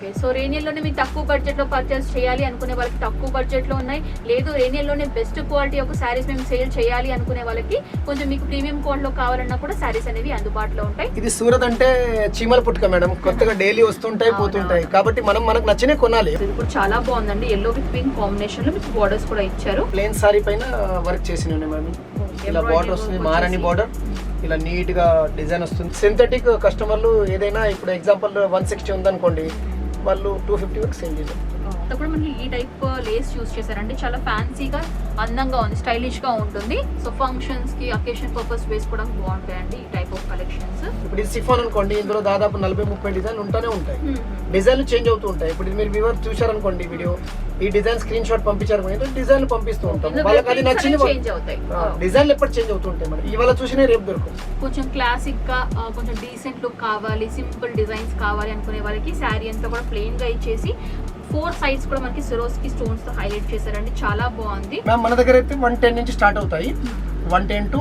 So రేనియల్లోనే మీకు తక్కువ budget లో పర్చేస్ చేయాలి అనుకునే వాళ్ళకి తక్కువ బడ్జెట్ లో ఉన్నాయి. లేదు రేనియల్లోనే బెస్ట్ క్వాలిటీ ఒక శారీస్ మేము సేల్ చేయాలి అనుకునే వాళ్ళకి కొంచెం మీకు ప్రీమియం క్వాలిటీలో కావాలన్నా కూడా శారీస్ అనేవి అందుబాటులో ఉంటాయి. ఇది సూరత్ అంటే చీమల పుట్టుక మేడం, కొత్తగా డైలీ వస్తుంటాయి పోతుంటాయి కాబట్టి మనకు నచ్చినే కొనాలి. ఇది కూడా చాలా బాగుందండి, ఎల్లో విత్ పింక్ కాంబినేషన్ లో మీకు బోర్డర్స్ కూడా ఇచ్చారు. ప్లేన్ సారీ పైన వర్క్ చేసి మేడం, ఇలా బార్డర్ వస్తుంది, మహారాణి బార్డర్, ఇలా నీట్ గా డిజైన్ వస్తుంది. సింథటిక్ కస్టమర్లు ఏదైనా ఇప్పుడు ఎగ్జాంపుల్ 160 ఉందనుకోండి, వాళ్ళు 250 వరకు సేల్ చేస్తారు. కూడా మనకి ఈ టైప్ లేస్ యూస్ చేశారండి, చాలా ఫ్యాన్సీగా అందంగా ఉంది, స్టైలిష్ గా ఉంటుంది. సో ఫంక్షన్స్ కి అకేషన్ పర్పస్ వేసుకోవడానికి బాగుంటాయండి ఈ టైప్ ఆఫ్ కలెక్షన్స్. ఇప్పుడు ఇది సిఫాన్ అనుకోండి, ఇందులో దాదాపు 40-30 డిజైన్లు ఉంటానే ఉంటాయి. డిజైన్లు చేంజ్ అవుతూ ఉంటాయి. ఇప్పుడు మీరు వ్యూవర్ చూశారనుకోండి వీడియో, ఈ డిజైన్ స్క్రీన్ షాట్ పంపించారు, డిజైన్లు పంపిస్తూ ఉంటాం. వాళ్ళకి అది నచ్చింది డిజైన్లు ఎప్పుడు చేంజ్ అవుతూ ఉంటాయి మేడం. ఇవాళ చూసినా రేపు దొరుకుతుంది. కొంచెం క్లాసిక్ గా, కొంచెం డీసెంట్ లుక్ కావాలి, సింపుల్ డిజైన్స్ కావాలి అనుకునే వాళ్ళకి శారీ అంతా కూడా ప్లెయిన్ గా ఇచ్చేసి 4 సైడ్స్ కూడా మనకి సిరోస్కి స్టోన్స్ తో హైలైట్ చేశారండి, చాలా బాగుంది. మ్యామ్ మన దగ్గర అయితే 110 నుంచి స్టార్ట్ అవుతాయి. 110 to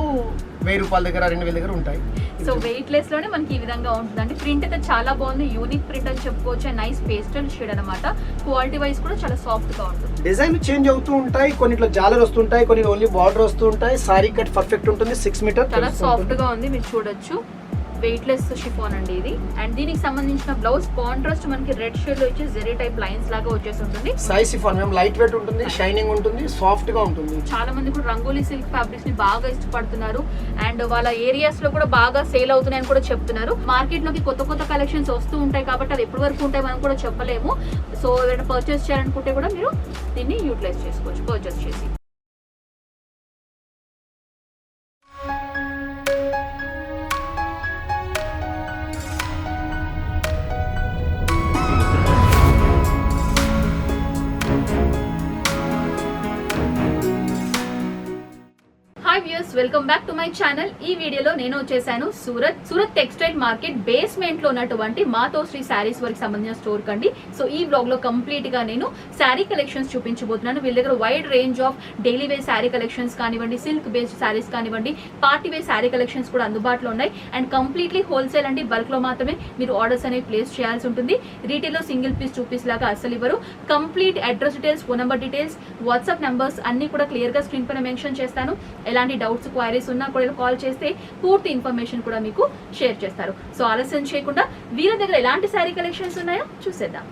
1000 రూపాయల దగ్గర, 2000 దగ్గర ఉంటాయి. సో వెయిట్ లెస్ లోనే మనకి ఈ విధంగా ఉంటుందండి. ప్రింట్ అయితే చాలా బాగుంది, యూనిక్ ప్రింట్ అని చెప్పుకోవచ్చు. నైస్ పేస్టల్ షేడ్ అనమాట. క్వాలిటీ వైజ్ కూడా చాలా సాఫ్ట్ గా ఉంటుంది. డిజైన్ చేంజ్ అవుతూ ఉంటాయి, కొన్నిట్లో జాలర్ వస్తుంటాయి, కొన్ని ఓన్లీ బార్డర్ వస్తూ ఉంటాయి. సారీ కట్ పర్ఫెక్ట్ ఉంటుంది, 6 మీటర్, చాలా సాఫ్ట్ గా ఉంది, మీరు చూడొచ్చు. వెయిట్ లెస్ షిఫాన్ అండి ఇది. అండ్ దీనికి సంబంధించిన బ్లౌజ్ కాంట్రాస్ట్ మనకి రెడ్ షేడ్ లో వచ్చి జెరీ టైప్ లైన్స్ లాగా వచ్చేసి ఉంటుంది. సైజ్ షిఫాన్ మేము లైట్ వెయిట్ ఉంటుంది, షైనింగ్ ఉంటుంది, సాఫ్ట్ గా ఉంటుంది. చాలా మంది కూడా రంగోలీ సిల్క్ ఫ్యాబ్రిక్స్ ని బాగా ఇష్టపడుతున్నారు అండ్ వాళ్ళ ఏరియాస్ లో కూడా బాగా సేల్ అవుతున్నాయని కూడా చెప్తున్నారు. మార్కెట్ లోకి కొత్త కొత్త కలెక్షన్స్ వస్తూ ఉంటాయి కాబట్టి అది ఎప్పటి వరకు ఉంటాయి మనం కూడా చెప్పలేము. సో ఏదైనా పర్చేస్ చేయాలనుకుంటే కూడా మీరు దీన్ని యూటిలైజ్ చేసుకోవచ్చు పర్చేస్ చేసి. Welcome back to my channel. ఈ వీడియోలో నేను వచ్చేసాను సూరత్ టెక్స్టైల్ మార్కెట్ బేస్మెంట్ లో ఉన్నటువంటి మాతోశ్రీ శారీస్ వరకు సంబంధించిన స్టోర్ కండి. సో ఈ బ్లాగ్ లో కంప్లీట్ గా నేను శారీ కలెక్షన్స్ చూపించబోతున్నాను. వీళ్ళ దగ్గర wide range of daily wear sari collections కానివ్వండి, సిల్క్ బేస్డ్ శారీస్ కానివ్వండి, పార్టీ వేర్ శారీ కలెక్షన్స్ కూడా అందుబాటులో ఉన్నాయి. అండ్ కంప్లీట్లీ హోల్సేల్ అండి, బల్క్ లో మాత్రమే మీరు ఆర్డర్స్ అనేవి ప్లేస్ చేయాల్సి ఉంటుంది. రీటైల్ లో సింగిల్ పీస్ 2 పీస్ లాగా అసలు ఇవ్వరు. Complete address details, phone number details, WhatsApp numbers అన్ని కూడా క్లియర్ గా స్క్రీన్ పైన మెన్షన్ చేస్తాను. ఎలాంటి డౌట్స్ క్వైరీస్ ఉన్నా కూడా కాల్ చేస్తే పూర్తి ఇన్ఫర్మేషన్ కూడా మీకు షేర్ చేస్తారు. సో ఆలస్యం చేయకుండా వీళ్ళ దగ్గర ఎలాంటి శారీ కలెక్షన్స్ ఉన్నాయో చూసేద్దాం.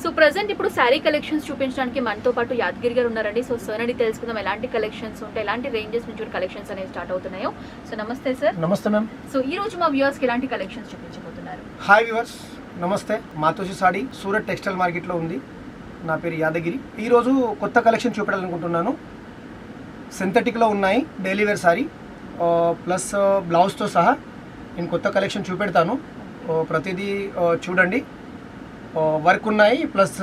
సో ప్రెసెంట్ ఇప్పుడు శారీ కలెక్షన్స్ చూపించడానికి మనతో పాటు యాదగిరి గారు ఉన్నారండి. సో సార్ అని తెలుసుకుందాం ఎలాంటి కలెక్షన్స్ ఉంటాయి, ఎలాంటి రేంజెస్ నుంచి కలెక్షన్స్ అనేవి స్టార్ట్ అవుతున్నాయో. సో నమస్తే సార్. నమస్తే మ్యామ్. సో ఈ రోజు మా వ్యూవర్స్ కి ఎలాంటి కలెక్షన్స్ చూపించబోతున్నారు? హాయ్ వ్యూవర్స్, నమస్తే. Matoshree sorry Surat textile market లో ఉంది. నా పేరు యాదగిరి. ఈ రోజు కొత్త కలెక్షన్ చూపించాలనుకుంటున్నాను. సింథటిక్లో ఉన్నాయి డైలీ వేర్ సారీ ప్లస్ బ్లౌజ్తో సహా నేను కొత్త కలెక్షన్ చూపెడతాను. ప్రతిదీ చూడండి. వర్క్ ఉన్నాయి, plus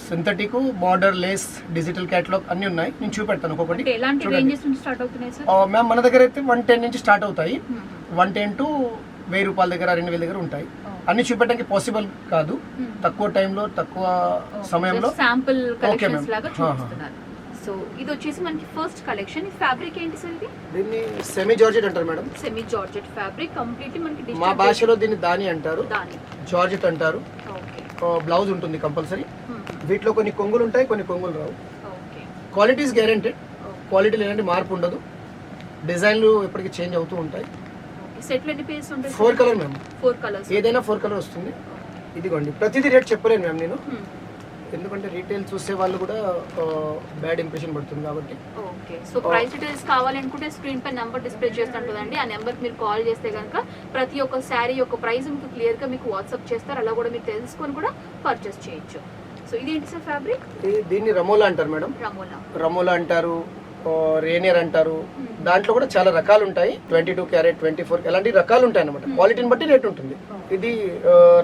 synthetic, border, lace, digital catalogue అన్నీ ఉన్నాయి. నేను చూపెడతాను ఒక్కొక్కటి. మ్యామ్ మన దగ్గర అయితే 110 నుంచి స్టార్ట్ అవుతాయి. 110 to 1000 రూపాయల దగ్గర, 2000 దగ్గర ఉంటాయి. అన్ని చూపెట్టడానికి పాసిబుల్ కాదు, తక్కువ టైంలో తక్కువ సమయంలో. Okay ma'am. సో ఇది వచ్చేసి మనకి ఫస్ట్ కలెక్షన్. ఈ ఫ్యాబ్రిక్ ఏంటి సార్? ఇది దీన్ని సెమీ జార్జెట్ అంటారు madam. Semi georgette fabric completely మనకి మా భాషలో దీన్ని దాని అంటారు, దాని జార్జెట్ అంటారు. ఓకే. బ్లౌజ్ ఉంటుంది కంపల్సరీ. వీటిలో కొన్ని కొంగులు ఉంటాయి, కొన్ని కొంగులు రావు. ఓకే. Quality is guaranteed. క్వాలిటీలో ఎలాంటి మార్పు ఉండదు. డిజైన్లు ఎప్పటికీ చేంజ్ అవుతూ ఉంటాయి. సెట్ ఎన్ని పీసెస్ ఉంటాయి? 4 కలర్ మ్యామ్. 4 కలర్స్, ఏదైనా 4 కలర్ వస్తుంది. ఇదిగోండి, ప్రతిదీ రేట్ చెప్పలేను మ్యామ్ నేను, ఎందుకంటే రీటైల్ చూసే వాళ్ళు కూడా బ్యాడ్ ఇంప్రెషన్ పడుతుంది కాబట్టి. ఓకే. సో ప్రైస్ డీటెయిల్స్ కావాలనుకుంటే స్క్రీన్ పై నెంబర్ డిస్ప్లే చేస్తుంటుందండి. ఆ నెంబర్కి మీరు కాల్ చేస్తే కనుక ప్రతి ఒక్క శారీ యొక్క ప్రైస్ మీకు క్లియర్గా మీకు వాట్సాప్ చేస్తారు. అలా కూడా మీరు తెలుసుకొని కూడా పర్చేస్ చేయొచ్చు. సో ఇదేంటి సార్ ఫ్యాబ్రిక్? దీన్ని రమోలా అంటారు మేడం. రమోలా అంటారు, రేనియర్ అంటారు. దాంట్లో కూడా చాలా రకాలు ఉంటాయి. 22 క్యారెట్, 24 ఎలాంటి రకాలు ఉంటాయి అన్నమాట. క్వాలిటీని బట్టి రేట్ ఉంటుంది. ఇది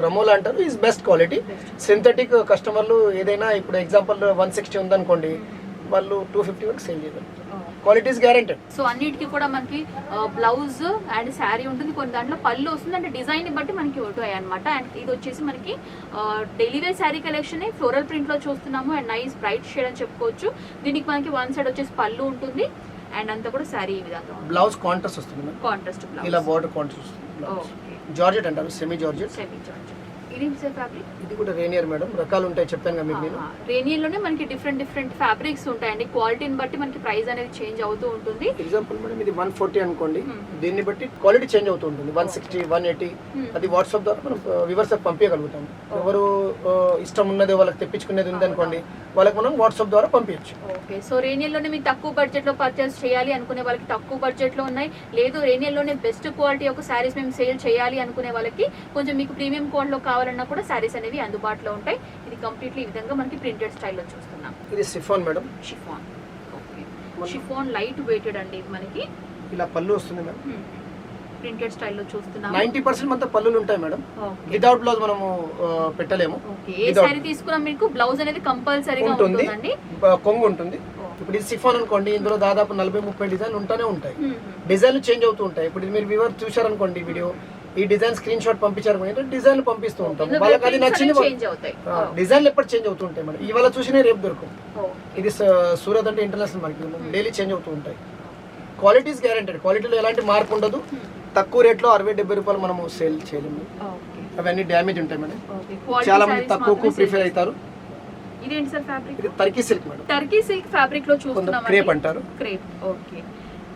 రమోలా అంటారు, ఈజ్ బెస్ట్ క్వాలిటీ. సింథటిక్ కస్టమర్లు ఏదైనా ఇప్పుడు ఎగ్జాంపుల్ 160 ఉందనుకోండి, వాళ్ళు 250 వరకు సేల్ చేయగలరు. Quality is guaranteed. సో అన్నిటికీ కూడా మనకి బ్లౌజ్ అండ్ శారీ ఉంటుంది, కొన్ని దాంట్లో పళ్ళు వస్తుంది. అంటే డిజైన్ ని బట్టి మనకి ఉంటాయి అనమాట. అండ్ ఇది వచ్చేసి మనకి daily wear sari collection floral print లో చూస్తున్నాము. అండ్ నైస్ బ్రైట్ షేడ్ అని చెప్పుకోవచ్చు. దీనికి మనకి వన్ సైడ్ వచ్చేసి పళ్ళు ఉంటుంది అండ్ అంతా కూడా శారీ ఈ విధంగా. బ్లౌజ్ కాంట్రాస్ట్ వస్తుంది, కాంట్రాస్ట్ బ్లౌజ్, ఇలా బోర్డర్ కాంట్రాస్ట్ వస్తుంది. జార్జెట్ అంటారు, సెమీ జార్జెట్. ఇది ఇది సార్ ఫ్యాబ్రిక్ ఇది కూడా రేనియర్ మేడం, రకాలు ఉంటాయి చెప్పాను కదా మీకు నేను. రేనియర్ లోనే మనకి డిఫరెంట్ ఫ్యాబ్రిక్స్ ఉంటాయండి. క్వాలిటీని బట్టి మనకి ప్రైస్ అనేది చేంజ్ అవుతూ ఉంటుంది. ఎగ్జాంపుల్ మేడం ఇది 140 అనుకోండి, దీన్ని బట్టి క్వాలిటీ చేంజ్ అవుతూ ఉంటుంది. 160, 180 అది వాట్సాప్ ద్వారా మనం వివర్స్ పంపించగలుగుతాం. ఎవరు ఇష్టం ఉన్నది వాళ్ళకి తెప్పించుకునేది ఉంది అనుకోండి, వాళ్ళకి మనం వాట్సాప్ ద్వారా పంపించచ్చు. ఓకే, సో రేనియర్ లోనే మీకు తక్కువ బడ్జెట్ లో పర్చేస్ చేయాలి అనుకునే వాళ్ళకి తక్కువ బడ్జెట్ లో ఉన్నాయి. లేదు రేనియర్ లోనే బెస్ట్ క్వాలిటీ ఒక శారీస్ మేము సేల్ చేయాలి అనుకునే వాళ్ళకి కొంచెం మీకు ప్రీమియం క్వాలిటీ లో కావాలన్నా కూడా శారీస్ అనేవి అందుబాటులో ఉంటాయి. ఇది కంప్లీట్లీ ఈ విధంగా మనకి ప్రింటెడ్ స్టైల్లో చూస్తున్నాం. ఇది chiffon madam, chiffon. Okay, chiffon light weighted అండి. మనకి ఇలా పళ్ళు వస్తుంది మేడం. ప్రింటెడ్ స్టైల్లో చూస్తున్నాం. 90% మొత్తం పళ్ళులు ఉంటాయి మేడం. వితౌట్ బ్లౌజ్ మనము పెట్టలేము. ఓకే, ఏ శారీ తీసుకున్నా మీకు బ్లౌజ్ అనేది కంపల్సరీగా ఉంటుంది, ఉంటుందండి. కొంగు ఉంటుంది. ఇప్పుడు ఇది సిఫాన్ అనుకోండి, ఇందులో దాదాపు 40-30 డిజైన్లు ఉంటానే ఉంటాయి. డిజైన్లు చేంజ్ అవుతూ ఉంటాయి. ఇప్పుడు ఇది మీరు వ్యూవర్ చూశారనుకోండి వీడియో, ఈ డిజైన్ స్క్రీన్ షాట్ పంపించారు, డిజైన్లు పంపిస్తూ ఉంటాం. వాళ్ళకి అది నచ్చింది. డిజైన్లు ఎప్పుడు చేంజ్ అవుతూ ఉంటాయి మేడం. ఇవాళ చూసినా రేపు దొరకవు. ఇది సూరత్ అంటే ఇంటర్నేషనల్ మార్కెట్, డైలీ చేంజ్ అవుతూ ఉంటాయి. క్వాలిటీస్ గ్యారెంటెడ్, క్వాలిటీలో ఎలాంటి మార్పు ఉండదు. తక్కువ రేట్లో 60-70 రూపాయలు మనము సేల్ చేయలేము. అవన్నీ డ్యామేజ్ ఉంటాయి మేడం. చాలా మంది తక్కువకు ప్రిఫర్ అవుతారు. ఇదేంటి సార్ ఫ్యాబ్రిక్? ఇది Turkey silk madam. Turkey silk fabric లో చూస్తున్నాం. క్రేప్ అంటారు. క్రేప్. ఓకే,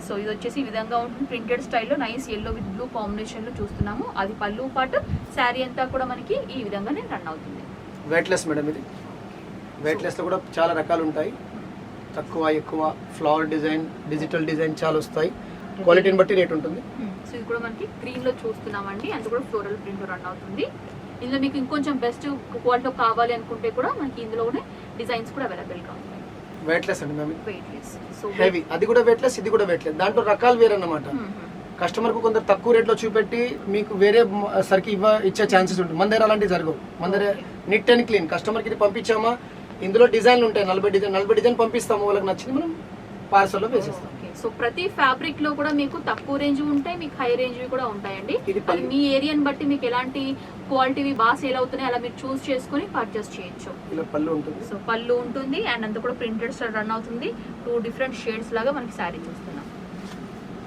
సో ఇది వచ్చేసి ఈ విధంగా ఉంటుంది. ప్రింటెడ్ స్టైల్లో nice yellow with blue combination లో చూస్తున్నాము. అది పళ్ళు పాటు శారీ అంతా కూడా మనకి ఈ విధంగానే రన్ అవుతుంది. Weightless madam. ఇది వెయిట్లెస్ లో కూడా చాలా రకాలు ఉంటాయి. తక్కువ ఎక్కువ ఫ్లవర్ డిజైన్, డిజిటల్ డిజైన్ చాలా వస్తాయి. క్వాలిటీని బట్టి రేట్ ఉంటుంది. సో ఇది కూడా మనకి గ్రీన్ లో చూస్తున్నామండి. అంత కూడా ఫ్లోరల్ ప్రింట్ రన్ అవుతుంది. ఇందులో మీకు ఇంకొంచెం బెస్ట్ క్వాలిటీ కావాలి అనుకుంటే కూడా మనకి ఇందులోనే డిజైన్స్ కూడా అవైలబుల్ గా ఉంటాయి. వెయిట్లెస్ అండి మ్యామ్. Weightless, so heavy. అది కూడా వెయిట్లెస్, ఇది కూడా వెయిట్లెస్. దాంట్లో రకాలు వేరే అన్నమాట. కస్టమర్ కు కొందరు తక్కువ రేట్ లో చూపెట్టి మీకు వేరే సరికి ఇచ్చే ఛాన్సెస్ ఉంటుంది. మన దగ్గర అలాంటివి జరగవు. మన దగ్గర నీట్ అండ్ క్లీన్. కస్టమర్ కి ఇది పంపించామా, ఇందులో డిజైన్లు ఉంటాయి. 40 డిజైన్ పంపిస్తాము. వాళ్ళకి నచ్చింది మనం పార్సల్లో వేసేస్తాం. సో ప్రతి ఫ్యాబ్రిక్ లో కూడా మీకు తక్కువ రేంజ్ ఉంటాయి, మీకు హై రేంజ్ కూడా ఉంటాయండి. అది మీ ఏరియాని బట్టి మీకు ఎలాంటి క్వాలిటీవి బాగా సేల్ అవుతున్నాయి అలా మీరు చూస్ చేసుకొని పర్చేస్ చేయొచ్చు. ఇలా పళ్ళు ఉంటుంది. సో పళ్ళు ఉంటుంది అండ్ అంతా కూడా ప్రింటెడ్ స్టైల్ రన్ అవుతుంది. 2 డిఫరెంట్ షేడ్స్ లాగా మనకి శారీ చూస్తున్నాం.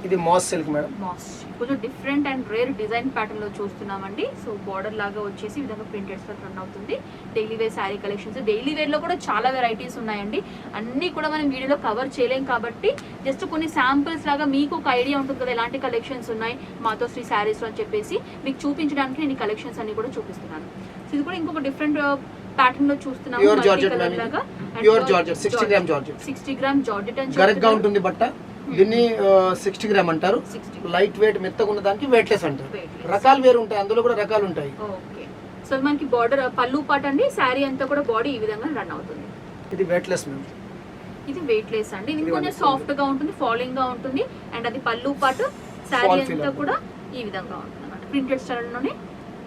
ఇది మాస్ సిల్క్ మేడం. మాస్ కొంచెం different and rare design pattern లో చూస్తున్నామండి. సో బార్డర్ లాగా వచ్చేసి ఈ విధంగా ప్రింటెడ్ స్టైల్ రన్ అవుతుంది. Daily wear sari collections, daily wear లో కూడా చాలా వెరైటీస్ ఉన్నాయండి. అన్ని కూడా మనం వీడియోలో కవర్ చేయలేం కాబట్టి జస్ట్ కొన్ని శాంపిల్స్ లాగా మీకు ఒక ఐడియా ఉంటుంది కదా ఎలాంటి కలెక్షన్స్ ఉన్నాయి మాతోశ్రీ శారీస్ అని చెప్పేసి మీకు చూపించడానికి నేను ఈ కలెక్షన్స్ అన్ని కూడా చూపిస్తున్నాను. సో ఇది కూడా ఇంకొక డిఫరెంట్ ప్యాటర్న్ లో చూస్తున్నాము. ప్యూర్ జార్జెట్ లాగా, pure georgette 60 gram georgette. 60 gram georgette అని గరగ్గా ఉంటుంది బట్ట. దీన్ని 60 గ్రామ్ అంటారు. లైట్ వెయిట్, మెత్తగా ఉన్న దానికి వెయిట్లెస్ అంటారు. రకాలు వేరు ఉంటాయి, అందులో కూడా రకాలు ఉంటాయి. ఓకే, సో మనకి బార్డర్ పళ్ళు పాట అండి. శారీ అంతా కూడా బాడీ ఈ విధంగా రన్ అవుతుంది. ఇది వెయిట్లెస్ మ్యామ్. ఇది వెయిట్లెస్ అండి. ఇది కొంచెం సాఫ్ట్ గా ఉంటుంది, ఫాలింగ్ గా ఉంటుంది. అండ్ అది పళ్ళు పాటు శారీ అంతా కూడా ఈ విధంగా ఉంటుంది అన్నమాట. ప్రింటెడ్ స్టైల్ లోనే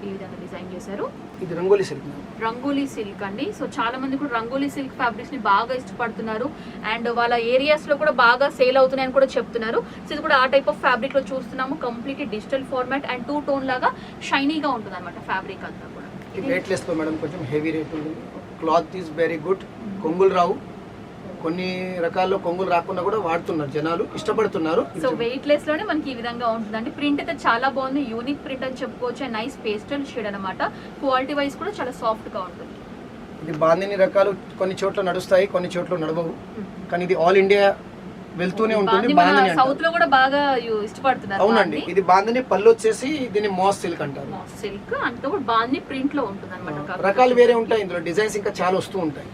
ఈ విధంగా డిజైన్ చేశారు. ఇది రంగోలీ సిల్క్. రంగోలీ సిల్క్ అండి. సో చాలా మంది కూడా రంగోలీ సిల్క్ ఫ్యాబ్రిక్స్ ని బాగా ఇష్టపడుతున్నారు అండ్ వాళ్ళ ఏరియాస్ లో కూడా బాగా సేల్ అవుతున్నాయని కూడా చెప్తున్నారు. సో ఇది కూడా ఆ టైప్ ఆఫ్ ఫ్యాబ్రిక్ లో చూస్తున్నాము. Completely digital format and 2 tone లాగా షైనీగా ఉంటుంది అనమాట ఫ్యాబ్రిక్ అంతా కూడా. ఇది వెయిట్లెస్ లో మేడం, కొంచెం హెవీ రేట్ ఉంది. Cloth is very good. కొంగులు రావు. కొన్ని రకాల్లో కొంగులు రాకుండా కూడా వాడుతున్నారు, జనాలు ఇష్టపడుతున్నారు. సో వెయిట్ లెస్ లోనే మనకి ఈ విధంగా ఉంటుందండి. ప్రింట్ అయితే చాలా బాగుంది, యూనిక్ ప్రింట్ అని చెప్పుకోవచ్చు. నైస్ పేస్టల్ షేడ్ అనమాట. క్వాలిటీ వైజ్ కూడా చాలా సాఫ్ట్ గా ఉంటుంది. ఇది బాందిని రకాలు కొన్ని చోట్ల నడుస్తాయి, కొన్ని చోట్ల నడవవు. కానీ ఇది ఆల్ ఇండియా వెళ్తూనే ఉంటుంది. బాందిని సౌత్ లో కూడా బాగా ఇష్టపడుతున్నారు. అవునండి. ఇది బాందిని పళ్ళు వచ్చేసి దీన్ని మాస్ సిల్క్ అంటారు. మాస్ సిల్క్ అంటే కూడా బాందిని ప్రింట్ లో ఉంటుంది అనమాట. రకాలు వేరే ఉంటాయి, ఇందులో డిజైన్స్ ఇంకా చాలా వస్తూ ఉంటాయి.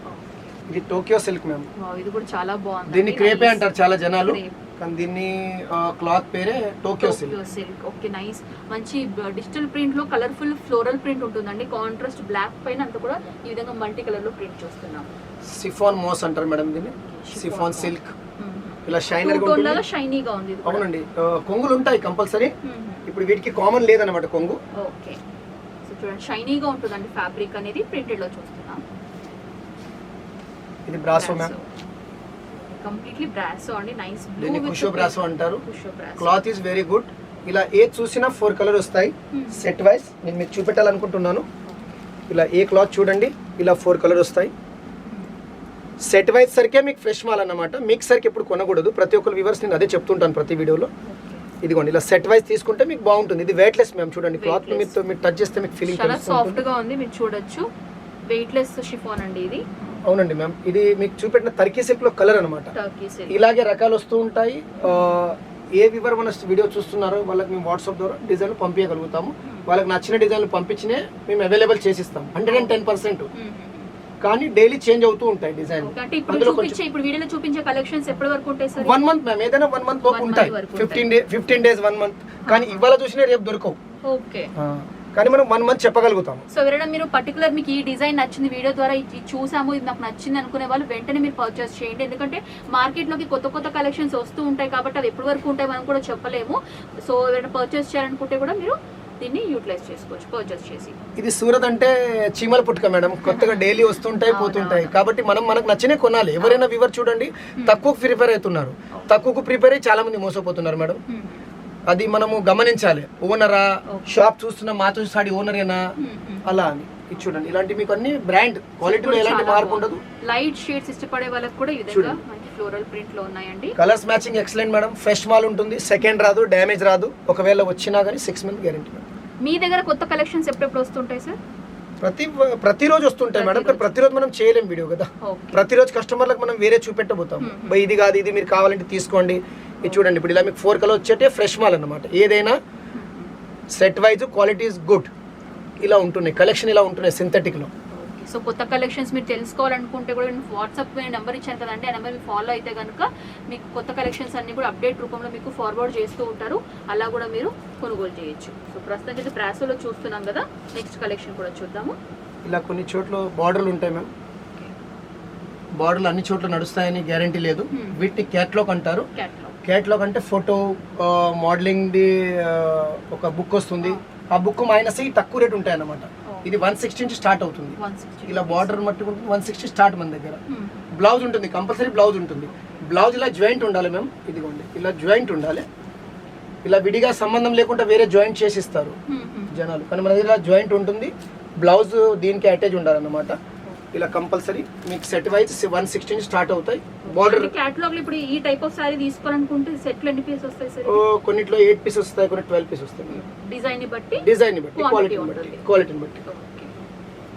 ఇది టోక్యో సిల్క్ మ్యామ్. ఇది కూడా చాలా బాగుంది. దీన్ని క్రేపే అంటారు చాలా జనాలు, కానీ దీన్ని క్లాత్ పేరే టోక్యో సిల్క్. Okay, nice. మంచి డిజిటల్ ప్రింట్ లో కలర్ఫుల్ ఫ్లోరల్ ప్రింట్ ఉంటుందండి. కాంట్రాస్ట్ బ్లాక్ పైన అంతా కూడా ఈ విధంగా మల్టీ కలర్ లో ప్రింట్ చూస్తున్నాం. సిఫాన్ మోస్ అంటారు మేడం దీన్ని. సిఫాన్ సిల్క్ ఇలా షైనర్ గా ఉంటుంది, షైనీగా ఉంది. అవునండి. కొంగులు ఉంటాయి కంపల్సరీ. ఇప్పుడు వీటికి కామన్ లేదన్నమాట కొంగు. ఓకే, సో చూడండి షైనీగా ఉంటుందండి ఫ్యాబ్రిక్ అనేది. ప్రింటెడ్ లో చూస్తున్నాం. ఇది బ్రాసో మ్యామ్. కంప్లీట్లీ బ్రాసో అండి. Nice blue. దీన్ని కుషో బ్రాసో అంటారు. కుషో brasso. Cloth is very good. ఇలా ఏ చూసినా 4 కలర్ వస్తాయి సెట్ వైస్. నేను మీకు చూపెట్టాలనుకుంటున్నాను. ఇలా ఏ క్లాత్ చూడండి, ఇలా 4 కలర్ వస్తాయి సెట్ వైస్. సరికే మీకు ఫ్రెష్ మాల్ అన్నమాట. మిక్స్ సరికి ఎప్పుడు కొనకూడదు. ప్రతి ఒక్కరు వ్యూవర్స్ నేను అదే చెప్తుంటాను ప్రతి వీడియోలో. ఇదిగోండి ఇలా సెట్ వైజ్ తీసుకుంటే మీకు బాగుంటుంది. ఇది వెయిట్లెస్ మ్యామ్, చూడండి క్లాత్ Weightless. మీరు టచ్ చేస్తే మీకు ఫీలింగ్ చాలా సాఫ్ట్ గా ఉంది, మీరు చూడొచ్చు. వెయిట్లెస్ షిఫాన్ అండి ఇది. అవునండి మ్యామ్, ఇది మీకు చూపెట్టిన టర్కీ సిల్క్ లో కలర్ అనమాట. Turkey silk. ఇలాగే రకాలు వస్తూ ఉంటాయి. ఏ వివర్ మన వీడియో చూస్తున్నారో వాళ్ళకి మేము వాట్సాప్ ద్వారా డిజైన్లు పంపించగలుగుతాము. వాళ్ళకి నచ్చిన డిజైన్లు పంపించినే మేము అవైలబుల్ చేసిస్తాం 110%. కానీ డైలీ చేంజ్ అవుతూ ఉంటాయి డిజైన్. అంటే ఇప్పుడు చూపించే, ఇప్పుడు వీడియోలో చూపించే కలెక్షన్స్ ఎప్పటి వరకు ఉంటాయి సార్? 1 మంత్ మ్యామ్, ఏదైనా 1 మంత్ లోపు ఉంటాయి. 15 days 1 month. కానీ ఇవాళ చూసినా రేపు దొరకవు. ఓకే. కానీ మనం 1 month చెప్పగలుగుతాము. సో ఎవరైనా మీరు పర్టికులర్ మీకు ఈ డిజైన్ నచ్చింది, వీడియో ద్వారా ఇది చూసాము, ఇది నాకు నచ్చింది అనుకునే వాళ్ళు వెంటనే మీరు పర్చేస్ చేయండి. ఎందుకంటే మార్కెట్ లోకి కొత్త కొత్త కలెక్షన్స్ వస్తూ ఉంటాయి కాబట్టి అవి ఎప్పటి వరకు ఉంటాయి మనం కూడా చెప్పలేము. సో ఎవరైనా పర్చేస్ చేయాలనుకుంటే కూడా మీరు దీన్ని యూటిలైజ్ చేసుకోవచ్చు పర్చేస్ చేసి. ఇది సూరత్ అంటే చీమల పుట్టుక మేడం, కొత్తగా డైలీ వస్తుంటాయి పోతుంటాయి కాబట్టి మనకు నచ్చినే కొనాలి. ఎవరైనా వివర్ చూడండి తక్కువకు ప్రిపేర్ అవుతున్నారు, తక్కువకు ప్రిపేర్ అయ్యి చాలా మంది మోసపోతున్నారు మేడం. అది మనము గమనించాలి. ఓనరా, షాప్ చూస్తున్న మాతోషి సాడీ ఓనరేనా అలా అని. ఇది చూడండి, ఇలాంటి మీకు అన్ని బ్రాండ్ క్వాలిటీలో ఎలాంటి మార్పు ఉండదు. లైట్ షేడ్స్ ఇష్టపడే వాళ్ళకి కూడా ఈ విధంగా మంచి ఫ్లోరల్ ప్రింట్ లో ఉన్నాయండి. Colours matching excellent madam. Fresh mall ఉంటుంది, సెకండ్ రాదు, డ్యామేజ్ రాదు. ఒకవేళ వచ్చినా కానీ 6 month గ్యారెంటీ. మీ దగ్గర కొత్త కలెక్షన్స్ ఎప్పుడెప్పుడు వస్తుంటాయి సార్? ప్రతిరోజు వస్తుంటాయి మేడం. ప్రతిరోజు మనం చేయలేం వీడియో కదా. ప్రతిరోజు కస్టమర్లకు మనం వేరే చూపెట్టబోతాం. ఇది కాదు, ఇది మీరు కావాలంటే తీసుకోండి. ఇది చూడండి, ఇప్పుడు ఇలా మీకు 4 colors వచ్చేటే ఫ్రెష్ మాల్ అన్నమాట. ఏదైనా set wise quality is good. ఇలా ఉంటున్నాయి కలెక్షన్, ఇలా ఉంటున్నాయి సింథటిక్ లో. సో కొత్త కలెక్షన్స్ మీరు తెలుసుకోవాలనుకుంటే కూడా నేను వాట్సాప్ నెంబర్ ఇచ్చాను కదండి, ఆ నెంబర్ మీరు ఫాలో అయితే కనుక మీకు కొత్త కలెక్షన్స్ అన్ని కూడా అప్డేట్ రూపంలో మీకు ఫార్వర్డ్ చేస్తూ ఉంటారు. అలా కూడా మీరు కొనుగోలు చేయొచ్చు. సో ప్రస్తుతానికి అయితే బ్రాసోలో చూస్తున్నాం కదా, నెక్స్ట్ కలెక్షన్ కూడా చూద్దాము. ఇలా కొన్ని చోట్ల బార్డర్లు ఉంటాయి మ్యామ్. బార్డర్లు అన్ని చోట్ల నడుస్తాయని గ్యారంటీ లేదు. వీటిని క్యాట్లాగ్ అంటారు. క్యాట్లాగ్ అంటే ఫోటో మోడలింగ్ ది ఒక బుక్ వస్తుంది. ఆ బుక్ మైనస్ తక్కువ రేట్ ఉంటాయి అన్నమాట. ఇది 160 నుంచి స్టార్ట్ అవుతుంది. ఇలా బార్డర్ మట్టుకుంటుంది 160 స్టార్ట్ మన దగ్గర. బ్లౌజ్ ఉంటుంది, కంపల్సరీ బ్లౌజ్ ఉంటుంది. బ్లౌజ్ ఇలా జాయింట్ ఉండాలి మ్యామ్. ఇదిగోండి, ఇలా జాయింట్ ఉండాలి. ఇలా విడిగా సంబంధం లేకుండా వేరే జాయింట్ చేసి ఇస్తారు జనాలు, కానీ మన దగ్గర జాయింట్ ఉంటుంది. బ్లౌజ్ దీనికి అటాచ్ ఉండాలన్నమాట. ఇలా కంపల్సరీ మీకు సెట్ వైజ్ 160 నుంచి స్టార్ట్ అవుతాయి. బార్డర్ కేటలాగ్ లో ఇప్పుడు ఈ టైప్ ఆఫ్ సారీ తీసుకోవాలనుకుంటే సెట్ లో ఎన్ని పీసెస్ వస్తాయి సార్? కొన్నిట్లో 8 pieces వస్తాయి, కొన్ని 12 pieces వస్తాయి. డిజైన్ ని బట్టి క్వాలిటీని బట్టి.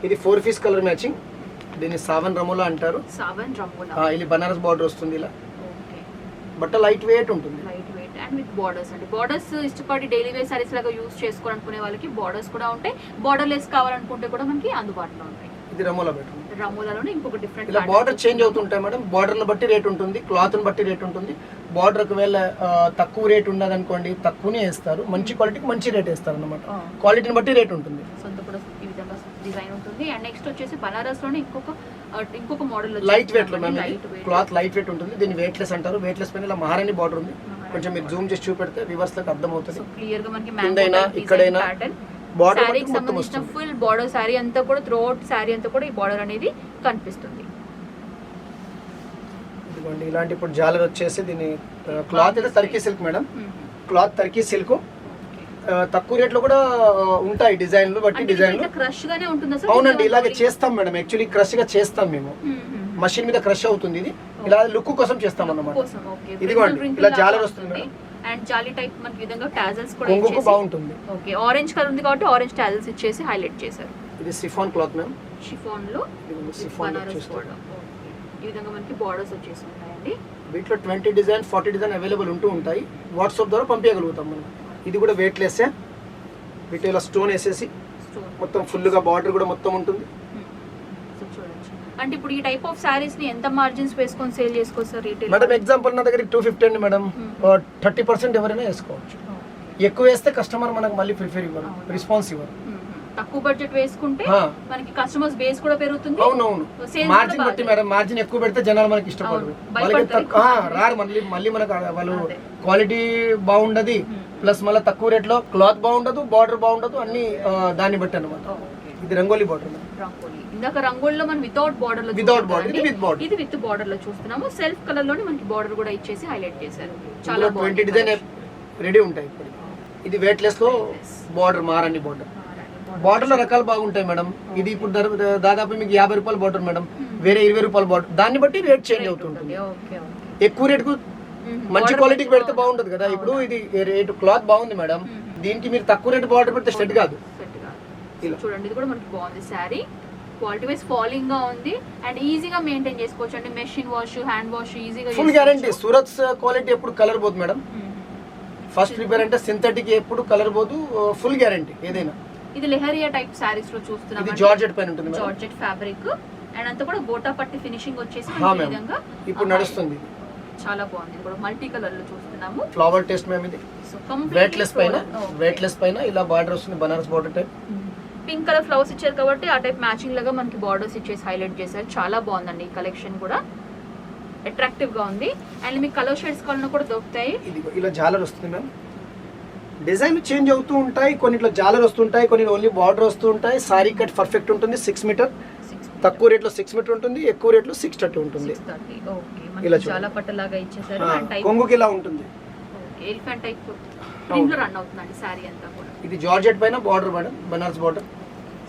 ఇది 4 piece కలర్ మ్యాచింగ్. దీన్ని సావన్ రమోలా అంటారు. సావన్ రమోలా. ఇది బనారస్ బార్డర్ వస్తుంది. ఇలా బట్ట లైట్ వెయిట్ ఉంటుంది. Light weight and with borders అండి. బార్డర్స్ ఇష్టపడి డైలీ వేర్ సారీస్ లాగా యూస్ చేసుకోవాలనుకునే వాళ్ళకి బార్డర్స్ కూడా ఉంటాయి. బార్డర్ లెస్ కావాలనుకుంటే కూడా మనకి అందుబాటులో ఉంటాయి. ఇది రమోలా బెటర్. రమోలాలోనే ఇంకొక డిఫరెంట్ ఇలా బార్డర్ చేంజ్ అవుతుంటాయి మేడం. బార్డర్ని బట్టి రేట్ ఉంటుంది, క్లాత్ని బట్టి రేట్ ఉంటుంది. బార్డర్ ఒకవేళ తక్కువ రేట్ ఉన్నది అనుకోండి, తక్కువనే వేస్తారు. మంచి క్వాలిటీకి మంచి రేట్ వేస్తారు అన్నమాట. క్వాలిటీని బట్టి రేట్ ఉంటుంది. సొంత కూడా ఈ విధంగా డిజైన్ ఉంటుంది. అండ్ నెక్స్ట్ వచ్చేసి బనారస్ లోనే ఇంకొక మోడల్ లైట్ వెయిట్ లో మ్యామ్. క్లాత్ లైట్ వెయిట్ ఉంటుంది. దీన్ని వెయిట్లెస్ అంటారు. వెయిట్లెస్ పైన ఇలా మహారాణి బార్డర్ ఉంది. కొంచెం మీరు జూమ్ చేసి చూపెడితే వివర్స్ లకు అర్థం అవుతుంది. క్లియర్ గా మనకి కిందైనా ఇక్కడైనా బార్డర్ సారీకి సంబంధించిన ఫుల్ బార్డర్ సారీ అంతా కూడా త్రూఅవుట్ సారీ అంతా కూడా ఈ బార్డర్ అనేది కనిపిస్తుంది. ఇదిగోండి, ఇలాంటి ఇప్పుడు జాలర్ వచ్చేసి దీని క్లాత్ అయితే Turkey silk madam. Cloth Turkey silk. తక్కువ రేట్ లో కూడా ఉంటాయి డిజైన్లు బట్టి డిజైన్లు. క్రష్ గానే ఉంటుందా సార్? అవునండి, ఇలాగే చేస్తాం మేడం. యాక్చువల్లీ క్రష్ గా చేస్తాం మేము. మషిన్ మీద క్రష్ అవుతుంది. ఇది ఇలా లుక్ కోసం చేస్తాం అన్నమాట. ఇదిగోండి, ఇలా జాలర్ వస్తుంది మేడం. అండ్ జాలీ టైప్ మనకి విధంగా టాజల్స్ కూడా కొంగుకు బాగుంటుంది. ఓకే, ఆరెంజ్ కలర్ ఉంది కాబట్టి ఆరెంజ్ టాజల్స్ ఇచ్చేసి హైలైట్ చేశారు. ఇది సిఫాన్ క్లాత్ మ్యామ్. షిఫాన్ లో బనారస్ కూడా ఈ విధంగా మనకి బార్డర్స్ వచ్చేసి ఉంటాయండి. వీటిలో 20 డిజైన్ 40 డిజైన్ అవైలబుల్ ఉంటూ ఉంటాయి. వాట్సాప్ ద్వారా పంపించగలుగుతాం మనం. ఇది కూడా వెయిట్ లెస్. వీటి ఇలా స్టోన్ వేసేసి మొత్తం ఫుల్ గా బార్డర్ కూడా మొత్తం ఉంటుంది. అంటే ఇప్పుడు ఈ టైప్ ఆఫ్ సారీస్ ని ఎంత మార్జిన్స్ వేసుకొని సేల్ చేసుకోవచ్చు రీటైల్? మేడం ఎగ్జాంపుల్ నా దగ్గర 250 అండి మేడం. 30% ఎవరైనా వేసుకోవచ్చు. ఎక్కువ వేస్తే కస్టమర్ మనకు మళ్ళీ ప్రిఫర్ ఇవ్వరు, రెస్పాన్స్ ఇవ్వరు. తక్కువ బడ్జెట్ వేసుకుంటే మనకి కస్టమర్స్ బేస్ కూడా పెరుగుతుంది. అవునవును, మార్జిన్ బట్టి మేడం. మార్జిన్ ఎక్కువ పెడితే జనాలు మనకి ఇష్టపడరు, వాళ్ళకి రారు. మళ్ళీ మనకు వాళ్ళు క్వాలిటీ బాగుండదు, ప్లస్ మళ్ళీ తక్కువ రేట్ లో క్లాత్ బాగుండదు, బార్డర్ బాగుండదు, అన్ని దాన్ని బట్టి అన్నమాట. ఇది రంగోలీ బార్డర్. ఇందాక రంగోలీలో మనం వితౌట్ బార్డర్ లో, ఇది విత్ బార్డర్ లో చూస్తున్నాము. సెల్ఫ్ కలర్ లోనే మనకి బార్డర్ కూడా ఇచ్చేసి హైలైట్ చేశారు. చాలా 20 డిజైన్ రెడీ ఉంటాయి. ఇది వెయిట్ లెస్ లో బార్డర్, మారండి బార్డర్. బార్డర్ లో రకాలు బాగుంటాయి మేడం. ఇది ఇప్పుడు దాదాపు మీకు 50 రూపాయల బార్డర్ మేడం, వేరే 20 రూపాయల బార్డర్. దాన్ని బట్టి రేట్ చేంజ్ అవుతుంటుంది. ఎక్కువ రేట్ కు మంచి క్వాలిటీకి పెడితే బాగుంటది కదా. ఇప్పుడు ఇది రేటు క్లాత్ బాగుంది మేడం, దీనికి మీరు తక్కువ రేటు బార్డర్ పెడితే సెట్ కాదు. చూడండి ఇది కూడా మనకి బాగుంది శారీ, క్వాలిటీ వైస్ ఫాలింగ్ గా ఉంది అండ్ ఈజీగా మెయింటైన్ చేసుకోవచ్చు అండి. మెషిన్ వాష్, హ్యాండ్ వాష్ ఈజీగా. Full guarantee. సూరత్ క్వాలిటీ ఎప్పుడు కలర్ పోదు మేడం. ఫస్ట్ ప్రిపేర్ అంటే సింథటిక్ ఎప్పుడు కలర్ పోదు, ఫుల్ గ్యారంటీ ఏదైనా. ఇది లెహరియా టైప్ సారీస్ లో చూస్తున్నాం. ఇది జార్జెట్ పైన ఉంటుంది, జార్జెట్ ఫ్యాబ్రిక్ అండ్ అంతా కూడా గోటా పట్టి ఫినిషింగ్ వచ్చేసి ఈ విధంగా ఇప్పుడు నడుస్తుంది. చాలా బాగుంది. ఇది కూడా మల్టీ కలర్ లో చూస్తున్నాము. ఫ్లవర్ టేస్ట్ మేము ఇది వెయిట్లెస్ పైన ఇలా బార్డర్ వస్తుంది, Banaras border type. Pink colour flowers ఇచ్చారు కాబట్టి ఆ టైప్ మ్యాచింగ్ లాగా మనకి బార్డర్స్ ఇచ్చేసి హైలైట్ చేశారు. చాలా బాగుందండి ఈ కలెక్షన్ కూడా, అట్రాక్టివ్ గా ఉంది. అండ్ మీకు కలర్ షేడ్స్ కావాలన్నా కూడా దొరుకుతాయి. ఇది ఇలా జాలర్ వస్తుంది మ్యామ్. డిజైన్ చేంజ్ అవుతూ ఉంటాయి, కొన్నిట్లో జాలర్ వస్తుంటాయి, కొన్ని ఓన్లీ బార్డర్ వస్తూ ఉంటాయి. సారీ కట్ పర్ఫెక్ట్ ఉంటుంది. 6 మీటర్, తక్కువ రేట్లో 6 మీటర్ ఉంటుంది, ఎక్కువ రేట్లో 630 ఉంటుంది. ఇలా చాలా పట్టలాగా ఇచ్చేసారు. కొంగుకి ఇలా ఉంటుంది. ఎలిఫెంట్ టైప్ ప్రింట్ లో రన్ అవుతుందండి సారీ అంతా కూడా. ఇది జార్జెట్ పైన border madam, Banaras border.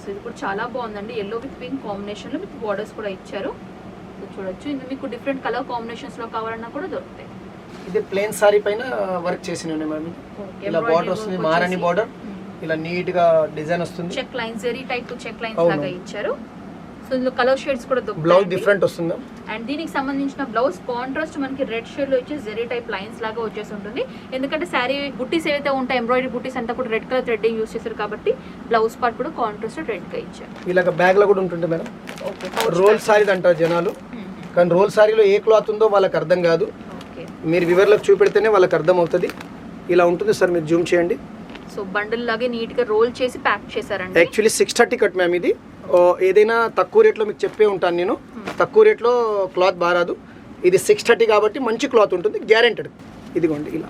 So ఇది కూడా చాలా బాగుందండి. ఎల్లో విత్ పింక్ కాంబినేషన్ లో మీకు బార్డర్స్ కూడా ఇచ్చారు. సో చూడొచ్చు. ఇది మీకు డిఫరెంట్ కలర్ కాంబినేషన్స్ లో కావాలన్నా కూడా దొరుకుతాయి. ఇది ప్లెయిన్ సారీ పైన వర్క్ చేసి ఉన్నాయి మ్యామ్. ఇలా బార్డర్ వస్తుంది, మహారాణి బార్డర్. ఇలా నీట్ గా డిజైన్ వస్తుంది. Check lines, zari type check lines లాగా ఇచ్చారు. సో ఇందులో కలర్ షేడ్స్ కూడా దొరుకుతాయి. బ్లౌజ్ డిఫరెంట్ వస్తుంది. అండ్ దీనికి సంబంధించిన బ్లౌజ్ కాంట్రాస్ట్ మనకి రెడ్ షేడ్ లో వచ్చి జెరీ టైప్ లైన్స్ లాగా వచ్చేసి ఉంటుంది. ఎందుకంటే శారీ బుట్టీస్ ఏవైతే ఉంటాయి, ఎంబ్రాయిడరీ బుట్టీస్ అంతా కూడా రెడ్ కలర్ థ్రెడ్డింగ్ యూస్ చేశారు కాబట్టి బ్లౌజ్ పార్ట్ కూడా కాంట్రాస్ట్ రెడ్ గా ఇచ్చారు. ఇలాగ బ్యాగ్ లో కూడా ఉంటుంది మేడం. రోల్ సారీ అంటారు జనాలు, కానీ రోల్ సారీలో ఏ క్లాత్ ఉందో వాళ్ళకి అర్థం కాదు. మీరు వివర్లకు చూపెడితేనే వాళ్ళకి అర్థం అవుతుంది. ఇలా ఉంటుంది సార్, మీరు జూమ్ చేయండి. సో బండిల్ లాగే నీట్ గా రోల్ చేసి ప్యాక్ చేశారండి. Actually 630 cut ma'am. ఇది ఏదైనా తక్కువ రేట్లో మీకు చెప్పే ఉంటాను నేను, తక్కువ రేట్లో క్లాత్ బారాదు. ఇది 630 కాబట్టి మంచి క్లాత్ ఉంటుంది, గ్యారెంటెడ్. ఇదిగోండి ఇలా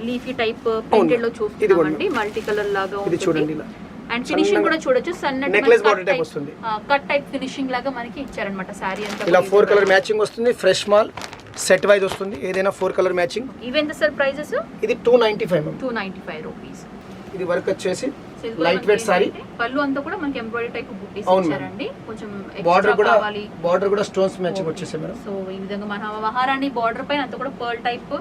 లీఫీ టైప్ ప్రింటెడ్ లో చూస్తున్నామండి, మల్టీ కలర్ లాగా ఇది చూడండి. ఇలా అండ్ ఫినిషింగ్ కూడా చూడొచ్చు. సన్నటి నెక్లెస్ బార్డర్ టైప్ వస్తుంది, కట్ టైప్ ఫినిషింగ్ లాగా మనకి ఇచ్చారన్నమాట. సారీ అంతా ఇలా 4 కలర్ మ్యాచింగ్ వస్తుంది. ఫ్రెష్ మాల్ సెట్ వైజ్ వస్తుంది, ఏదైనా 4 colour matching. Even the surprises ఇది 295 మ్యామ్. 295 రూపీస్. ఇది వర్క్ వచ్చేసి లైట్ వెయిట్ సారీ. పళ్ళు అంతా కూడా మనకి ఎంబ్రాయిడరీ టైప్ బుట్టీస్ ఇచ్చారండి. కొంచెం బార్డర్ కూడా స్టోన్స్ మ్యాచింగ్ వచ్చేసాయి మేడం. సో ఈ విధంగా మన మహారాణి బార్డర్ పైన అంతా కూడా పర్ల్ టైప్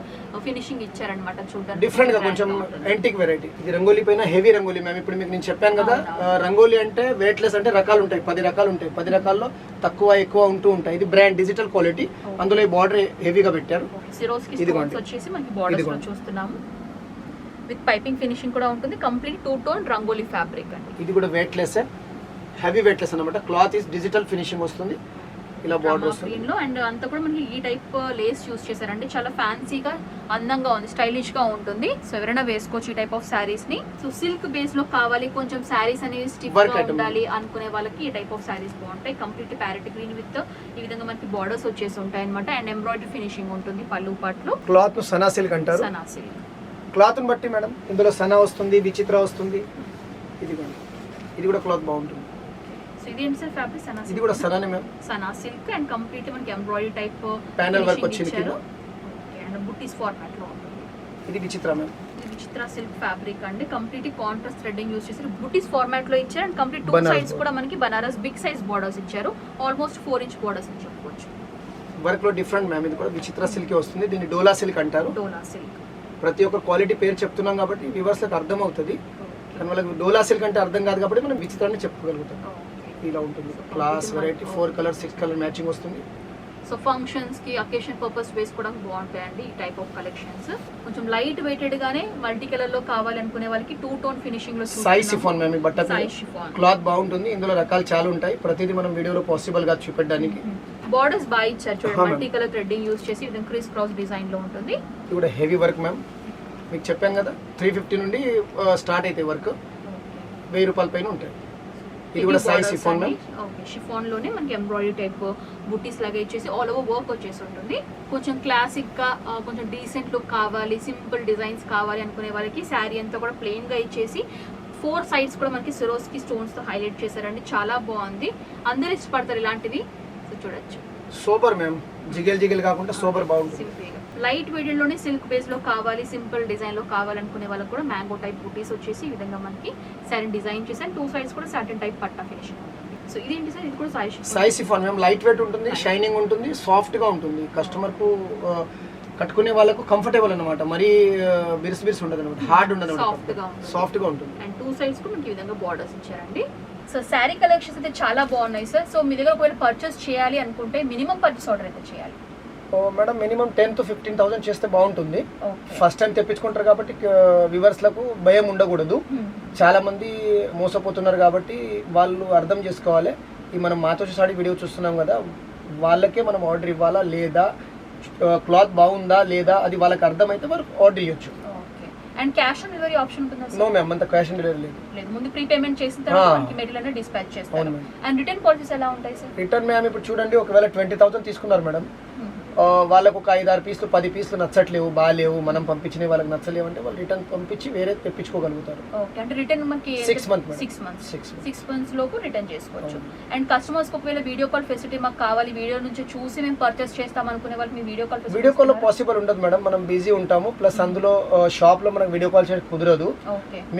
ఫినిషింగ్ ఇచ్చారన్నమాట. చూడండి డిఫరెంట్ గా కొంచెం యాంటిక్ వెరైటీ. ఇది రంగోలీ పైన హెవీ రంగోలీ మ్యామ్. ఇప్పుడు మీకు నేను చెప్పాను కదా, రంగోలీ అంటే వెయిట్ లెస్ అంటే రకాలు ఉంటాయి, 10 రకాలు ఉంటాయి. 10 రకాల్లో తక్కువ ఎక్కువ ఉంటూ ఉంటాయి. ఇది బ్రాండ్ డిజిటల్ క్వాలిటీ, అందులో ఈ బార్డర్ హెవీగా పెట్టారు. సిరోస్ కి స్టోన్స్ వచ్చేసి మనకి బార్డర్స్ లో చూస్తున్నాము. విత్ పైపింగ్ ఫినిషింగ్ కూడా ఉంటుంది. కంప్లీట్ 2 టోన్ రంగోలీ ఫ్యాబ్రిక్ అండి. ఇది కూడా weight less, heavy weight less అన్నమాట. క్లాత్ ఇస్ డిజిటల్ ఫినిషింగ్ వస్తుంది. ఇలా బార్డర్ వస్తుంది లో అండ్ అంతా కూడా మనకి ఈ టైప్ లేస్ యూస్ చేశారండి. చాలా ఫ్యాన్సీగా అందంగా ఉంది, స్టైలిష్ గా ఉంటుంది. సో ఎవరైనా వేసుకోవచ్చు ఈ టైప్ ఆఫ్ సారీస్ ని. సో సిల్క్ బేస్ లో కావాలి, కొంచెం సారీస్ అనేవి స్టిఫ్ గా ఉండాలి అనుకునే వాళ్ళకి ఈ టైప్ ఆఫ్ సారీస్ బాగుంటాయి. కంప్లీట్ ప్యారెట్ గ్రీన్ విత్ ఈ విధంగా మనకి బార్డర్స్ వచ్చేసి ఉంటాయి అనమాట. అండ్ ఎంబ్రాయిడరీ ఫినిషింగ్ ఉంటుంది పళ్ళు పాటలు. క్లాత్ సనా సిల్క్ అంటారు. సనా సిల్క్ క్లాత్ ని బట్టి మేడం, ఇందులో సనా వస్తుంది, విచిత్ర వస్తుంది. ఇది కూడా క్లాత్ బాగుంటుంది. సో ఇది ఏంటి సార్ ఫ్యాబ్రిక్? సనా సిల్క్. ఇది కూడా సనానే మ్యామ్. సనా సిల్క్ అండ్ కంప్లీట్ మనకి ఎంబ్రాయిడరీ టైప్ ప్యానల్ వర్క్ వచ్చింది కింద. అండ్ బుట్టీస్ ఫార్మాట్ లో ఉంటుంది. ఇది విచిత్ర మ్యామ్. ఇది విచిత్ర సిల్క్ ఫ్యాబ్రిక్ అండి. కంప్లీట్ కాంట్రాస్ట్ థ్రెడ్డింగ్ యూస్ చేసి బుట్టీస్ ఫార్మాట్ లో ఇచ్చారు. అండ్ కంప్లీట్ 2 సైడ్స్ కూడా మనకి బనారస్ బిగ్ సైజ్ బార్డర్స్ ఇచ్చారు. ఆల్మోస్ట్ 4 ఇంచ్ బార్డర్స్ అని చెప్పుకోవచ్చు. వర్క్ లో డిఫరెంట్ మ్యామ్. ఇది కూడా విచిత్ర సిల్క్ వస్తుంది. దీన్ని డోలా సిల్క్ అంటారు. డోలా సిల్క్. ప్రతి ఒక్క క్వాలిటీ పేరు చెప్తున్నాం కాబట్టి వ్యూవర్స్లకు అర్థం అవుతుంది. కానీ వాళ్ళకి డోలా సిల్క్ అంటే అర్థం కాదు కాబట్టి మనం విచిత్రాన్ని చెప్పుకోగలుగుతాం. ఇలా ఉంటుంది class variety. 4 colour 6 colour matching వస్తుంది. సో ఫంక్షన్స్ కి అకేషన్ పర్పస్ వేసుకోవడానికి బాగుంటాయండి ఈ టైప్ ఆఫ్ కలెక్షన్స్. కొంచెం లైట్ వెయిటెడ్ గానే మల్టీ కలర్ లో కావాలి అనుకునే వాళ్ళకి 2 టోన్ ఫినిషింగ్ లో సైజ్ షిఫాన్ మ్యామ్. బట్ట క్లాత్ బాగుంటుంది. ఇందులో రకాలు చాలా ఉంటాయి, ప్రతిదీ మనం వీడియోలో పాసిబుల్ గా చూపెట్టడానికి. బార్డర్స్ బాగా ఇచ్చారు చూడండి. మల్టీ కలర్ థ్రెడ్డింగ్ యూస్ చేసి విత్ క్రిస్ క్రాస్ డిజైన్ లో ఉంటుంది. ఇది కూడా హెవీ వర్క్ మ్యామ్. మీకు చెప్పాను కదా 350 నుండి స్టార్ట్ అయితే వర్క్ 1000 రూపాయల పైన ఉంటాయి. ఇది కూడా size chiffon ma'am. Okay, chiffon లోనే మనకి ఎంబ్రాయిడరీ టైప్ బుట్టీస్ లాగా ఇచ్చేసి ఆల్ ఓవర్ వర్క్ వచ్చేసి ఉంటుంది. కొంచెం క్లాసిక్ గా కొంచెం డీసెంట్ లుక్ కావాలి, సింపుల్ డిజైన్స్ కావాలి అనుకునే వాళ్ళకి శారీ అంతా కూడా ప్లెయిన్ గా ఇచ్చేసి 4 సైడ్స్ కూడా మనకి సిరోస్ కి స్టోన్స్ తో హైలైట్ చేశారండి. చాలా బాగుంది, అందరు ఇష్టపడతారు ఇలాంటివి. సో చూడొచ్చు, సూపర్ మ్యామ్. జిగేల్ జిగేల్ కాకుండా సూపర్ బాగుంటుంది. సింపుల్ గా లైట్ వెయిటెడ్ లోనే సిల్క్ బేస్ లో కావాలి, సింపుల్ డిజైన్ లో కావాలనుకునే వాళ్ళకి కూడా మ్యాంగో టైప్ బుటీస్ వచ్చేసి ఈ విధంగా మనకి శారీ డిజైన్ చేసి 2 సైడ్స్ కూడా సాటిన్ టైప్ పట్టా ఫినిషింగ్ ఉంటుంది. సో ఇదేంటి సార్? ఇది కూడా size chiffon ma'am. Light weight ఉంటుంది, షైనింగ్ ఉంటుంది, సాఫ్ట్ గా ఉంటుంది. కస్టమర్ కు కట్టుకునే వాళ్ళకు కంఫర్టబుల్ అనమాట, మరీ బిర్స్ ఉండదు అనమాట, హార్డ్ ఉండదు సాఫ్ట్ గా ఉంటుంది. అండ్ టూ సైడ్స్ కు మనకి ఈ విధంగా బార్డర్స్ ఇచ్చారండి. సో శారీ కలెక్షన్స్ అయితే చాలా బాగున్నాయి సార్. సో మీ దగ్గర ఒకవేళ పర్చేస్ చేయాలి అనుకుంటే మినిమం పర్చేస్ ఆర్డర్ అయితే చేయాలి? మేడం మినిమం 10,000 to 15,000 చేస్తే బాగుంటుంది. ఫస్ట్ టైం తెప్పించుకుంటారు కాబట్టి వ్యూవర్స్ లకు భయం ఉండకూడదు. చాలా మంది మోసపోతున్నారు కాబట్టి వాళ్ళు అర్థం చేసుకోవాలి. ఈ మనం మాతోషి సాడీ వీడియో చూస్తున్నాం కదా, వాళ్ళకే మనం ఆర్డర్ ఇవ్వాలా లేదా, క్లాత్ బాగుందా లేదా, అది వాళ్ళకి అర్థమైతే వాళ్ళు ఆర్డర్ ఇవ్వచ్చు. And cash on delivery option ఉంటుందా? నో మ్యామ్, అంత క్యాష్ ఆన్ డెలివరీ లేదు. ముందు ప్రీ పేమెంట్ చేసిన తర్వాత మనకి మెటీరియల్ అనేది డిస్పాచ్ చేస్తారు. అండ్ రిటర్న్ పాలసీస్ ఎలా ఉంటాయి సార్? రిటర్న్ మ్యామ్ ఇప్పుడు చూడండి, ఒకవేళ 20,000 తీసుకున్నారు మేడం, వాళ్ళకు ఒక 5-6 పీసులు 10 పీసులు నచ్చట్లేవు, బాగాలేవు, మనం పంపించిన వాళ్ళకి నచ్చలేవు అంటే వాళ్ళు రిటర్న్ పంపించి వేరే తెప్పించుకోగలుగుతారు. ఓకే, అంటే రిటర్న్ మనకి 6 months లోపు రిటర్న్ చేసుకోవచ్చు. అండ్ కస్టమర్స్ ఒకవేళ వీడియో కాల్ ఫెసిలిటీ మాకు కావాలి, వీడియో నుంచి చూసి మేము పర్చేస్ చేస్తాం అనుకునే వాళ్ళకి వీడియో కాల్ లో పాసిబుల్ ఉండదు మేడం, మనం బిజీ ఉంటాము. ప్లస్ అందులో షాప్ లో మనకు వీడియో కాల్ చేయడం కుదరదు.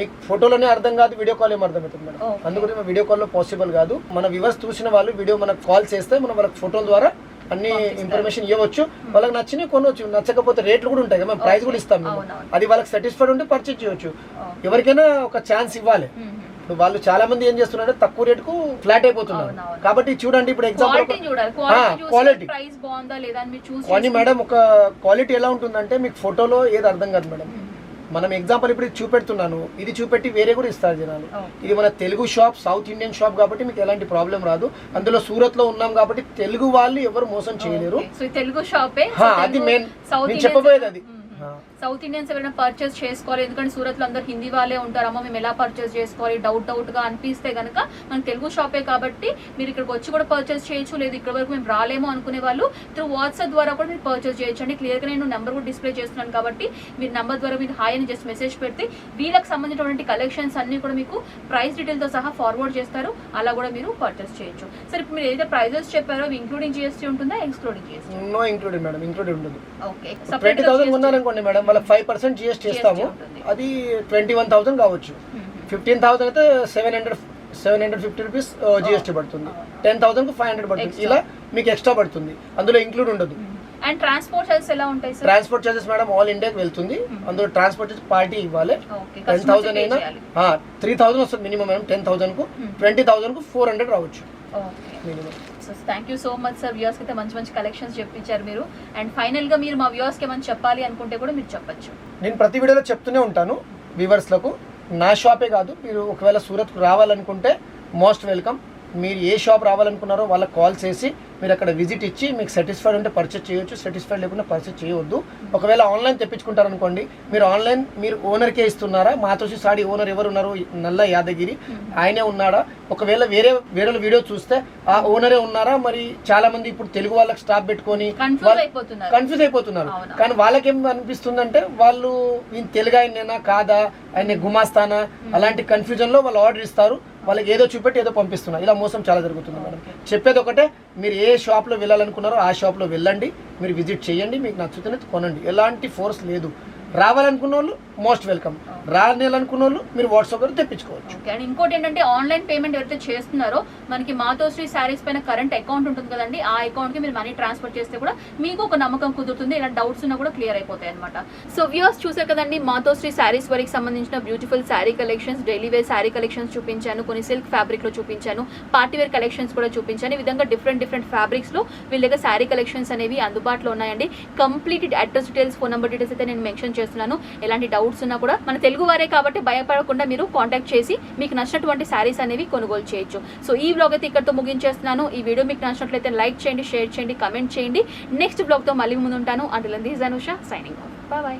మీకు ఫోటోలోనే అర్థం కాదు, వీడియో కాల్ ఏం అర్థం అవుతుంది మేడం. అందుకని వీడియో కాల్ లో పాసిబుల్ కాదు. మన వ్యూవర్స్ చూసిన వాళ్ళు వీడియో మనకు కాల్ చేస్తే మనం వాళ్ళకి ఫోటోల ద్వారా అన్ని ఇన్ఫర్మేషన్ ఇవ్వచ్చు. వాళ్ళకి నచ్చినవి కొనవచ్చు, నచ్చకపోతే రేట్లు కూడా ఉంటాయి కదా, మేము ప్రైస్ కూడా ఇస్తాం. అది వాళ్ళకి సాటిస్ఫైడ్ ఉంటే పర్చేజ్ చేయొచ్చు. ఎవరికైనా ఒక ఛాన్స్ ఇవ్వాలి. ఇప్పుడు వాళ్ళు చాలా మంది ఏం చేస్తున్నారంటే తక్కువ రేటుకు ఫ్లాట్ అయిపోతున్నారు. కాబట్టి చూడండి, ఇప్పుడు ఎగ్జాంపుల్ క్వాలిటీ కానీ మేడం, ఒక క్వాలిటీ ఎలా ఉంటుందంటే మీకు ఫోటోలో ఏది అర్థం కాదు మేడం. మనం ఎగ్జాంపుల్ ఇప్పుడు చూపెడుతున్నాను, ఇది చూపెట్టి వేరే కూడా ఇస్తారు జనాలు. ఇది మన Telugu shop, south Indian shop కాబట్టి మీకు ఎలాంటి ప్రాబ్లం రాదు. అందులో సూరత్ లో ఉన్నాం కాబట్టి తెలుగు వాళ్ళు ఎవరు మోసం చేయలేరు. తెలుగు షాపే అది మెయిన్ నేను చెప్పబోయేది. అది సౌత్ ఇండియన్స్ ఎవరైనా పర్చేస్ చేసుకోవాలి, ఎందుకంటే సూరత్ లో అందరు హిందీ వాళ్ళే ఉంటారు, అమ్మ మేము ఎలా పర్చేస్ చేసుకోవాలి డౌట్ గా అనిపిస్తే గనక మన తెలుగు షాపే కాబట్టి మీరు ఇక్కడికి వచ్చి కూడా పర్చేస్ చేయొచ్చు. లేదు ఇక్కడ వరకు మేము రాలేమో అనుకునే వాళ్ళు త్రూ వాట్సాప్ ద్వారా కూడా మీరు పర్చేస్ చేయొచ్చు అండి. క్లియర్ గా నేను నెంబర్ కూడా డిస్ప్లే చేస్తున్నాను కాబట్టి మీరు నెంబర్ ద్వారా మీరు హాయ్ అని జస్ట్ మెసేజ్ పెడితే వీళ్ళకి సంబంధించినటువంటి కలెక్షన్స్ అన్ని కూడా మీకు ప్రైస్ డీటెయిల్ తో సహా ఫార్వర్డ్ చేస్తారు. అలా కూడా మీరు పర్చేస్ చేయొచ్చు. సరే, ఇప్పుడు మీరు ఏదైతే ప్రైజెస్ చెప్పారో ఇంక్లూడింగ్ జిఎస్టీ ఉంటుందా, excluding GST? No included madam, included ఉండదు. ఓకే, 20,000 ఉన్నారనుకోండి మేడం, వాళ్ళ 5% జిఎస్టీ ఇస్తాము, అది 21,000 కావచ్చు. 15,000 అయితే 750 రూపీస్ జిఎస్టీ పడుతుంది. 10,000 కు 500 పడుతుంది. ఇలా మీకు ఎక్స్ట్రా పడుతుంది, అందులో ఇంక్లూడ్ ఉండదు. అండ్ ట్రాన్స్పోర్ట్ చార్జెస్ ఎలా ఉంటాయి sir? Transport charges madam all ఇండియాకి వెళ్తుంది. అందులో ట్రాన్స్పోర్ట్ చార్జెస్ పార్టీ ఇవ్వాలి. 10,000 అయినా 3,000 వస్తుంది మినిమం మేడం. 10,000 కు 20,000 కు 400 రావచ్చు minimum. Thank you so much sir. Viewers అయితే మంచి మంచి కలెక్షన్స్ చెప్పించారు మీరు. అండ్ ఫైనల్ గా మీరు మా వ్యూవర్స్ కి ఏమైనా చెప్పాలి అనుకుంటే కూడా మీరు చెప్పొచ్చు. నేను ప్రతి వీడియోలో చెప్తూనే ఉంటాను వ్యూవర్స్ లకు, నా షాపే కాదు, మీరు ఒకవేళ సూరత్కు రావాలనుకుంటే మోస్ట్ వెల్కమ్. మీరు ఏ షాప్ రావాలనుకున్నారో వాళ్ళకి కాల్ చేసి మీరు అక్కడ విజిట్ ఇచ్చి మీకు సాటిస్ఫైడ్ ఉంటే పర్చేస్ చేయొచ్చు, సాటిస్ఫైడ్ లేకుండా పర్చేస్ చేయవద్దు. ఒకవేళ ఆన్లైన్ తెప్పించుకుంటారనుకోండి, మీరు ఆన్లైన్ మీరు ఓనర్కే ఇస్తున్నారా? మాతోషి సాడీ ఓనర్ ఎవరు ఉన్నారు? నల్ల యాదగిరి ఆయనే ఉన్నాడా? ఒకవేళ వేరే వీడియో చూస్తే ఆ ఓనరే ఉన్నారా? మరి చాలా మంది ఇప్పుడు తెలుగు వాళ్ళకి స్టాప్ పెట్టుకొని కన్ఫ్యూజ్ అయిపోతున్నారు. కానీ వాళ్ళకేం అనిపిస్తుందంటే వాళ్ళు ఈయన తెలుగు ఆయనేనా కాదా, ఆయన గుమాస్తానా, అలాంటి కన్ఫ్యూజన్ లో వాళ్ళు ఆర్డర్ ఇస్తారు. వాళ్ళకి ఏదో చూపెట్టి ఏదో పంపిస్తున్నారు. ఇలా మోసం చాలా జరుగుతుంది మేడం. చెప్పేది ఒకటే, మీరు ఏ షాప్లో వెళ్ళాలనుకున్నారో ఆ షాప్లో వెళ్ళండి, మీరు విజిట్ చేయండి, మీకు నచ్చుతున్నది కొనండి. ఎలాంటి ఫోర్స్ లేదు. రావాలనుకున్న వాళ్ళు మోస్ట్ వెల్కమ్, రావాలనుకున్న వాళ్ళు మీరు వాట్సాప్ ద్వారా తెప్పించుకోవచ్చు. అండ్ ఇంకోటి ఏంటంటే ఆన్లైన్ పేమెంట్ ఎవరైతే చేస్తున్నారో మనకి మాతోశ్రీ శారీస్ పైన కరెంట్ అకౌంట్ ఉంటుంది కదండి, ఆ అకౌంట్ కి మీరు మనీ ట్రాన్స్ఫర్ చేస్తే కూడా మీకు ఒక నమ్మకం కుదురుతుంది. ఇలా డౌట్స్ ఉన్నా కూడా క్లియర్ అయిపోతాయి అనమాట. సో వ్యూవర్స్ చూసారు కదండి, మాతోశ్రీ శారీస్ వరకు సంబంధించిన beautiful sari collections, daily wear sari collections చూపించాను, కొన్ని సిల్క్ ఫ్యాబ్రిక్ లో చూపించాను, పార్టీ వేర్ కలెక్షన్స్ కూడా చూపించాను. ఈ విధంగా డిఫరెంట్ ఫ్యాబ్రిక్స్ లో వీళ్ళ దగ్గర శారీ కలెక్షన్స్ అనేవి అందుబాటులో ఉన్నాయండి. Complete address details, phone number details అయితే నేను మెన్షన్ చేస్తున్నాను. ఎలాంటి డౌట్స్ ఉన్నా కూడా మన తెలుగు వారే కాబట్టి భయపడకుండా మీరు కాంటాక్ట్ చేసి మీకు నచ్చినటువంటి శారీస్ అనేవి కొనుగోలు చేయొచ్చు. సో ఈ వ్లాగ్ అయితే ఇక్కడతో ముగించేస్తున్నాను. ఈ వీడియో మీకు నచ్చినట్లయితే లైక్ చేయండి, షేర్ చేయండి, కమెంట్ చేయండి. నెక్స్ట్ వ్లాగ్ తో మళ్ళీ ముందు ఉంటాను. Until then this Anusha signing off. Bye by.